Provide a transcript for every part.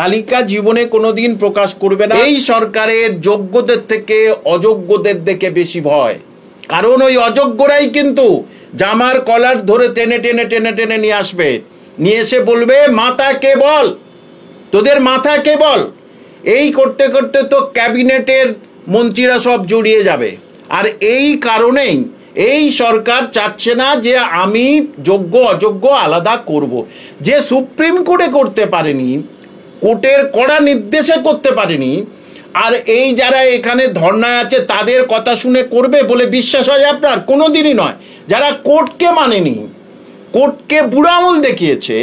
তালিকা জীবনে কোনোদিন প্রকাশ করবে না। এই সরকারের যোগ্যদের থেকে অযোগ্যদের দিকে বেশি ভয়, কারণ ওই অযোগ্যরাই কিন্তু জামার কলার ধরে টেনে টেনে টেনে টেনে নিয়ে আসবে, নিয়ে এসে বলবে মাথা কে বল, তোদের মাথা কে বল। এই করতে করতে তো ক্যাবিনেটের মন্ত্রীরা সব জড়িয়ে যাবে। আর এই কারণেই এই সরকার চাচ্ছে না যে আমি যোগ্য অযোগ্য আলাদা করব। যে সুপ্রিম কোর্টে করতে পারেনি, কোর্টের কড়া নির্দেশে করতে পারেনি, আর এই যারা এখানে ধর্নায় আছে তাদের কথা শুনে করবে বলে বিশ্বাস হয় আপনার? কোনোদিনই নয়। যারা কোর্টকে মানেনি, কোর্টকে বুড়ো আঙুল দেখিয়েছে,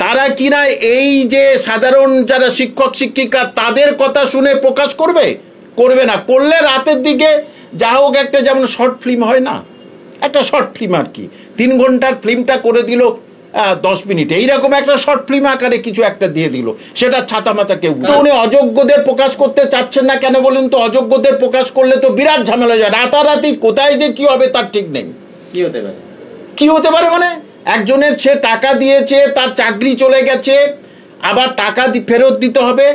তারা কিনা এই যে সাধারণ যারা শিক্ষক শিক্ষিকা তাদের কথা শুনে প্রকাশ করবে? করবে না। করলে রাতের দিকে যা হোক একটা, যেমন শর্ট ফিল্ম হয় না, একটা শর্ট ফিল্ম আর কি, 3 ঘন্টার ফিল্মটা করে দিল 10 মিনিটে, এইরকম একটা শর্ট ফিল্ম আকারে কিছু একটা দিয়ে দিল, সেটা ছাতা মাথা কেউ। উনি অযোগ্যদের প্রকাশ করতে চাচ্ছেন না কেন বলুন তো? অযোগ্যদের প্রকাশ করলে তো বিরাট ঝামেলা যায়, রাতারাতি কোথায় যে কি হবে তার ঠিক নেই। কি হতে পারে মানে? একজনের সে টাকা দিয়েছে, তার চাকরি চলে গেছে, আবার টাকা ফেরত দিতে হবে,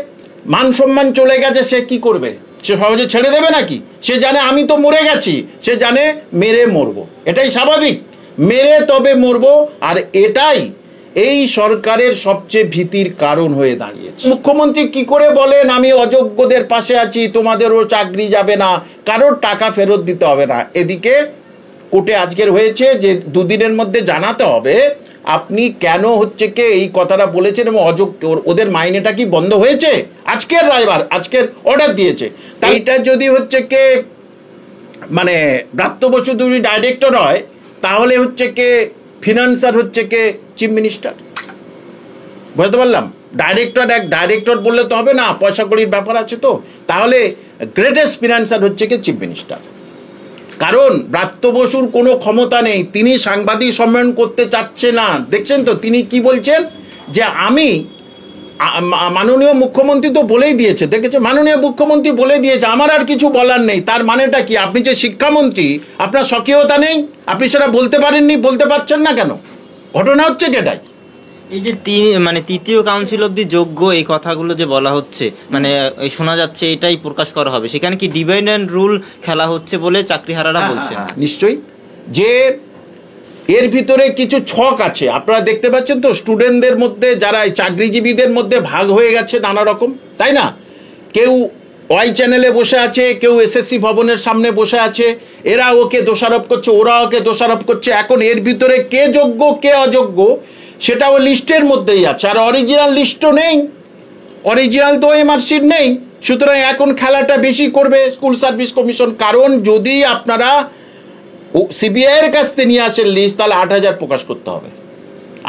মান সম্মান চলে গেছে, সে কি করবে? সে সহজে ছেড়ে দেবে নাকি? সে জানে আমি তো মরে গেছি, সে জানে মেরে মরবো, এটাই স্বাভাবিক, মেরে তবে মরবো। আর এটাই এই সরকারের সবচেয়ে ভীতির কারণ হয়ে দাঁড়িয়েছে। মুখ্যমন্ত্রী কি করে বলেন আমি অযোগ্যদের পাশে আছি, তোমাদেরও চাকরি যাবে না, কারোর টাকা ফেরত দিতে হবে না। এদিকে কোর্টে আজকের হয়েছে যে 2 দিনের মধ্যে জানাতে হবে আপনি কেন হচ্ছে কে এই কথাটা বলেছেন, এবং অযোগ্য ওদের মাইনেটা কি বন্ধ হয়েছে। আজকের রায়বার, আজকের অর্ডার দিয়েছে। তাই এটা যদি হচ্ছে কে মানে ব্রাত্য বসু যদি ডাইরেক্টর হয়, তাহলে হচ্ছে কে ফিনান্সার হচ্ছে কে চিফ মিনিস্টার। বুঝতে পারলাম? ডাইরেক্টর বললে তো হবে না, পয়সা কড়ির ব্যাপার আছে তো। তাহলে গ্রেটেস্ট ফিনান্সার হচ্ছে কে চিফ মিনিস্টার। কারণ ব্রাত্য বসুর কোনো ক্ষমতা নেই, তিনি সাংবাদিক সম্মেলন করতে চাচ্ছে না। দেখছেন তো তিনি কি বলছেন, যে আমি মাননীয় মুখ্যমন্ত্রী তো বলেই দিয়েছে, দেখেছে মাননীয় মুখ্যমন্ত্রী বলে দিয়েছে, আমার আর কিছু বলার নেই। তার মানেটা কি? আপনি যে শিক্ষামন্ত্রী, আপনার স্বকীয়তা নেই, আপনি সেটা বলতে পারেননি, বলতে পারছেন না কেন? ঘটনা হচ্ছে যেটাই, এই যে তৃতীয় কাউন্সিল অব্দি যোগ্য এই কথাগুলো যে বলা হচ্ছে, মানে শোনা যাচ্ছে এটাই প্রকাশ করা হবে, সেখানে কি ডিভাইড অ্যান্ড রুল খেলা হচ্ছে বলে চাকরিহারারা বলছে? নিশ্চয়ই, যে এর ভিতরে কিছু ছক আছে। আপনারা দেখতে পাচ্ছেন তো স্টুডেন্টদের মধ্যে, যারা চাকরিজীবীদের মধ্যে ভাগ হয়ে গেছে নানা রকম, তাই না? কেউ ওয়াই চ্যানেলে বসে আছে, কেউ এসএসসি ভবনের সামনে বসে আছে, এরা ওকে দোষারোপ করছে, ওরা ওকে দোষারোপ করছে। এখন এর ভিতরে কে যোগ্য কে অযোগ্য সেটাও লিস্টের মধ্যেই আছে, আর অরিজিনাল লিস্টও নেই, অরিজিনাল তো এমআরসির নেই। সুতরাং এখন খেলাটা বেশি করবে স্কুল সার্ভিস কমিশন। কারণ যদি আপনারা সিবিআইয়ের কাছ থেকে নিয়ে আসেন লিস্ট, তাহলে 8,000 প্রকাশ করতে হবে,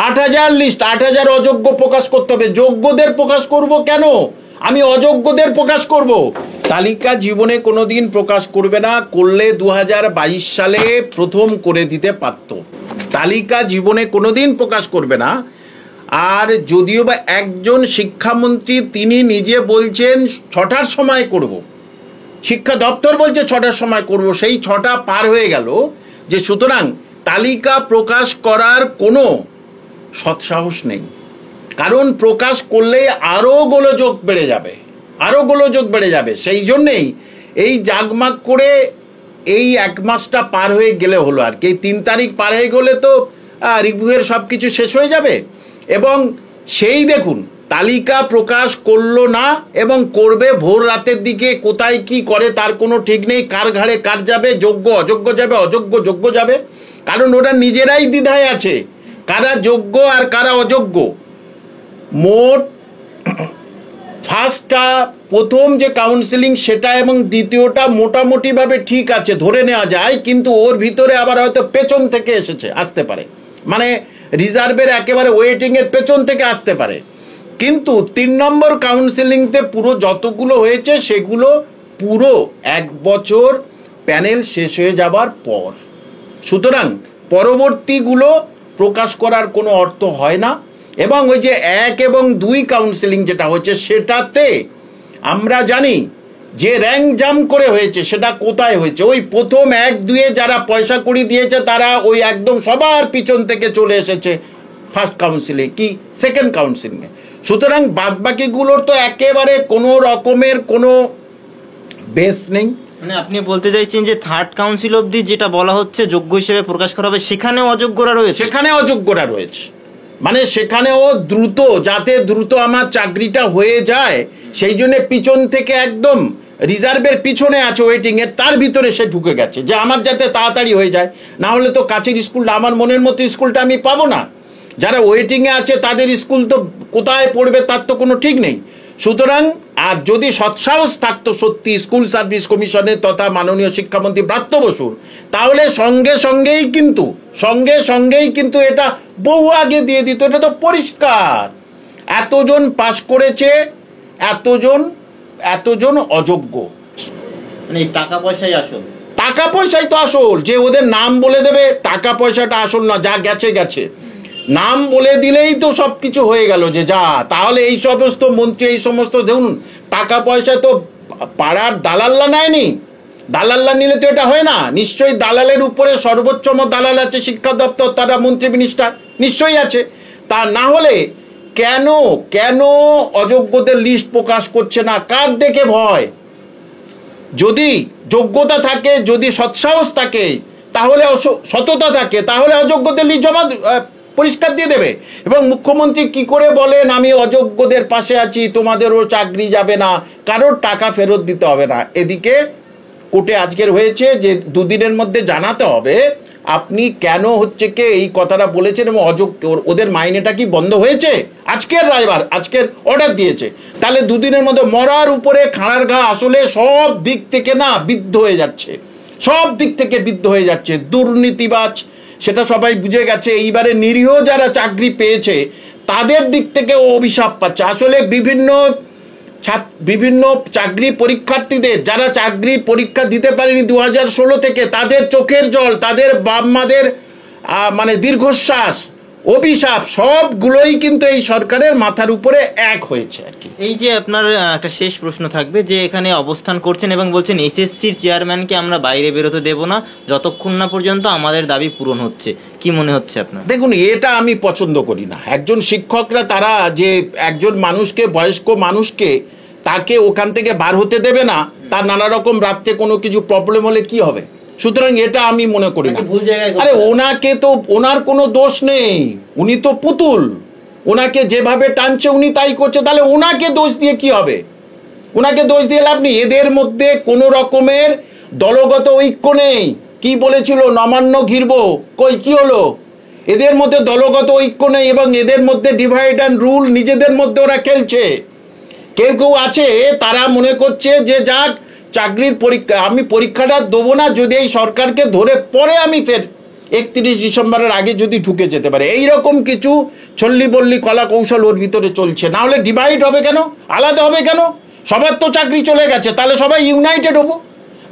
8,000 লিস্ট, 8,000 অযোগ্য প্রকাশ করতে হবে। যোগ্যদের প্রকাশ করব কেন? আমি অযোগ্যদের প্রকাশ করব। তালিকা জীবনে কোনোদিন প্রকাশ করবে না, করলে 2022 সালে প্রথম করে দিতে পারত। তালিকা জীবনে কোনোদিন প্রকাশ করবে না। আর যদিও বা একজন শিক্ষামন্ত্রী তিনি নিজে বলছেন 6টার সময় করব, শিক্ষা দপ্তর বলছে 6টার সময় করব, সেই 6টা পার হয়ে গেল। যে সুতরাং তালিকা প্রকাশ করার কোনো সৎসাহস নেই, কারণ প্রকাশ করলে আরও গোলযোগ বেড়ে যাবে, আরও গোলযোগ বেড়ে যাবে। সেই জন্যেই এই জাগমাগ করে এই 1 মাসটা পার হয়ে গেলে হলো আর কি। এই 3 তারিখ পার হয়ে গেলে তো রিভিউয়ের সব কিছু শেষ হয়ে যাবে। এবং সেই দেখুন তালিকা প্রকাশ করলো না, এবং করবে ভোর রাতের দিকে, কোথায় কি করে তার কোনো ঠিক নেই, কার ঘাড়ে কার যাবে, যোগ্য অযোগ্য যাবে, অযোগ্য যোগ্য যাবে। কারণ ওরা নিজেরাই দ্বিধায় আছে কারা যোগ্য আর কারা অযোগ্য। মোট ফার্স্টটা, প্রথম যে কাউন্সিলিং সেটা এবং দ্বিতীয়টা মোটামুটিভাবে ঠিক আছে, ধরে নেওয়া যায়, কিন্তু ওর ভিতরে আবার হয়তো পেছন থেকে আসতে পারে, মানে রিজার্ভের একেবারে ওয়েটিংয়ের পেছন থেকে আসতে পারে। কিন্তু 3 নম্বর কাউন্সিলিংতে পুরো যতগুলো হয়েছে সেগুলো পুরো 1 বছর প্যানেল শেষ হয়ে যাবার পর। সুতরাং পরবর্তীগুলো প্রকাশ করার কোনো অর্থ হয় না। এবং ওই যে 1 এবং 2 কাউন্সিলিং যেটা হচ্ছে সেটাতে আমরা জানি যে র্যাঙ্ক জাম্প করে হয়েছে, সেটা কোথায় হয়েছে? ওই প্রথম 1-2 যারা পয়সা কড়ি দিয়েছে তারা ওই একদম সবার পিছন থেকে চলে এসেছে ফার্স্ট কাউন্সিলে কি সেকেন্ড কাউন্সিলিংয়ে। সুতরাং বাদবাকিগুলোর তো একেবারে কোনো রকমের কোনো বেস নেই। মানে আপনি বলতে চাইছেন যে থার্ড কাউন্সিল অবধি যেটা বলা হচ্ছে যোগ্য হিসেবে প্রকাশ করা হবে সেখানেও অযোগ্যরা রয়েছে? সেখানে অযোগ্যরা রয়েছে, মানে সেখানেও দ্রুত, যাতে দ্রুত আমার চাকরিটা হয়ে যায় সেই জন্য পিছন থেকে একদম রিজার্ভের পিছনে আছে ওয়েটিং এর, তার ভিতরে সে ঢুকে গেছে যে আমার যাতে তাড়াতাড়ি হয়ে যায়, না হলে তো কাছের স্কুলটা আমার মনের মতো স্কুলটা আমি পাবো না। যারা ওয়েটিংয়ে আছে তাদের স্কুল তো কোথায় পড়বে তার তো কোনো ঠিক নেই। সুতরাং আর যদি সৎসাহস থাকতো সত্যি স্কুল সার্ভিস কমিশনের তথা মাননীয় শিক্ষামন্ত্রী ব্রাত্য বসুর, তাহলে সঙ্গে সঙ্গেই কিন্তু এটা বহু আগে দিয়ে দিত। এটা তো পরিষ্কার, এতজন পাশ করেছে, এতজন অযোগ্য। মানে টাকা পয়সাই আসল, টাকা পয়সাই তো আসল। যে ওদের নাম বলে দেবে, টাকা পয়সাটা আসল না, যা গেছে নাম বলে দিলেই তো সব কিছু হয়ে গেল যে যা। তাহলে এই সমস্ত মন্ত্রী, এই সমস্ত দেখুন টাকা পয়সা তো পাড়ার দালাল্লা নেয়নি, দালাল্লা নিলে তো এটা হয় না। নিশ্চয়ই দালালের উপরে সর্বোচ্চম দালাল আছে শিক্ষা দপ্তর, তারা মন্ত্রী মিনিস্টার নিশ্চয়ই আছে। তা না হলে কেন অযোগ্যদের লিস্ট প্রকাশ করছে না? কার দেখে ভয়? যদি যোগ্যতা থাকে, যদি সৎসাহস থাকে, তাহলে সততা থাকে, তাহলে অযোগ্যদের লিস্ট জমা পরিষ্কার দিয়ে দেবে। এবং মুখ্যমন্ত্রী কি করে বলেন আমি অযোগ্যদের পাশে আছি, তোমাদেরও চাকরি যাবে না, কারোর টাকা ফেরত দিতে হবে না। এদিকে কোর্টে আজকের হয়েছে যে দুদিনের মধ্যে জানাতে হবে আপনি কেন হচ্ছে কে এই কথাটা বলেছেন এবং অযোগ্য ওদের মাইনেটা কি বন্ধ হয়েছে। আজকের রায়বার, আজকের অর্ডার দিয়েছে। তাহলে দুদিনের মধ্যে মরার উপরে খাঁড়ার ঘা আসলে সব দিক থেকে না বিদ্ধ হয়ে যাচ্ছে, সব দিক থেকে বিদ্ধ হয়ে যাচ্ছে। দুর্নীতিবাজ সেটা সবাই বুঝে গেছে। এইবারে নিরীহ যারা চাকরি পেয়েছে তাদের দিক থেকে অভিশাপ পাচ্ছে। আসলে বিভিন্ন চাকরি পরীক্ষার্থীদের যারা চাকরি পরীক্ষা দিতে পারেনি 2016 থেকে, তাদের চোখের জল, তাদের বাপ মাদের মানে দীর্ঘশ্বাস, অভিশাপ সবগুলোই কিন্তু এই সরকারের মাথার উপরে এক হয়েছে আর কি। এই যে আপনার একটা শেষ প্রশ্ন থাকবে যে এখানে অবস্থান করছেন এবং বলছেন এসএসসির চেয়ারম্যানকে আমরা বাইরে বেরোতে দেব না যতক্ষণ না পর্যন্ত আমাদের দাবি পূরণ হচ্ছে, কি মনে হচ্ছে আপনার? দেখুন, এটা আমি পছন্দ করি না। একজন শিক্ষকরা তারা যে একজন মানুষকে, বয়স্ক মানুষকে তাকে ওখান থেকে বার হতে দেবে না, তার নানা রকম রাত্রে কোনো কিছু প্রবলেম হলে কি হবে? সুতরাং এটা আমি মনে করি না। আরে ওনাকে তো, ওনার কোনো দোষ নেই, উনি তো পুতুল, ওনাকে যেভাবে টানছে উনি তাই করছে, তাহলে ওনাকে দোষ দিয়ে কি হবে? ওনাকে দোষ দিয়ে লাভ নেই। এদের মধ্যে কোনো রকমের দলগত ঐক্য নেই। কি বলেছিল নবান্ন ঘিরব, কই কি হলো? এদের মধ্যে দলগত ঐক্য নেই এবং এদের মধ্যে ডিভাইড অ্যান্ড রুল নিজেদের মধ্যে ওরা খেলছে। কেউ আছে তারা মনে করছে যে যাক চাকরির পরীক্ষা, আমি পরীক্ষাটা দেবো না যদি এই সরকারকে ধরে পরে আমি ফের 31 ডিসেম্বরের আগে যদি ঢুকে যেতে পারে। এইরকম কিছু ছল্লি বল্লি কলা কৌশল ওর ভিতরে চলছে। না হলে ডিভাইড হবে কেন, আলাদা হবে কেন? সবার তো চাকরি চলে গেছে, তাহলে সবাই ইউনাইটেড হবো।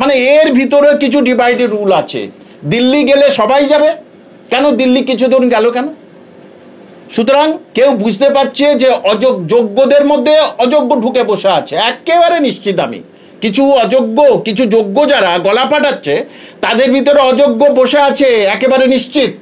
মানে এর ভিতরে কিছু ডিভাইডেড রুল আছে। দিল্লি গেলে সবাই যাবে কেন? দিল্লি কিছুদিন গেল কেন? সুতরাং কেউ বুঝতে পারছে যে যোগ্যদের মধ্যে অযোগ্য ঢুকে বসে আছে, একেবারে নিশ্চিত আমি। কিছু অযোগ্য, কিছু যোগ্য যারা গলা ফাটাচ্ছে তাদের ভিতরে অযোগ্য বসে আছে, একেবারে নিশ্চিত।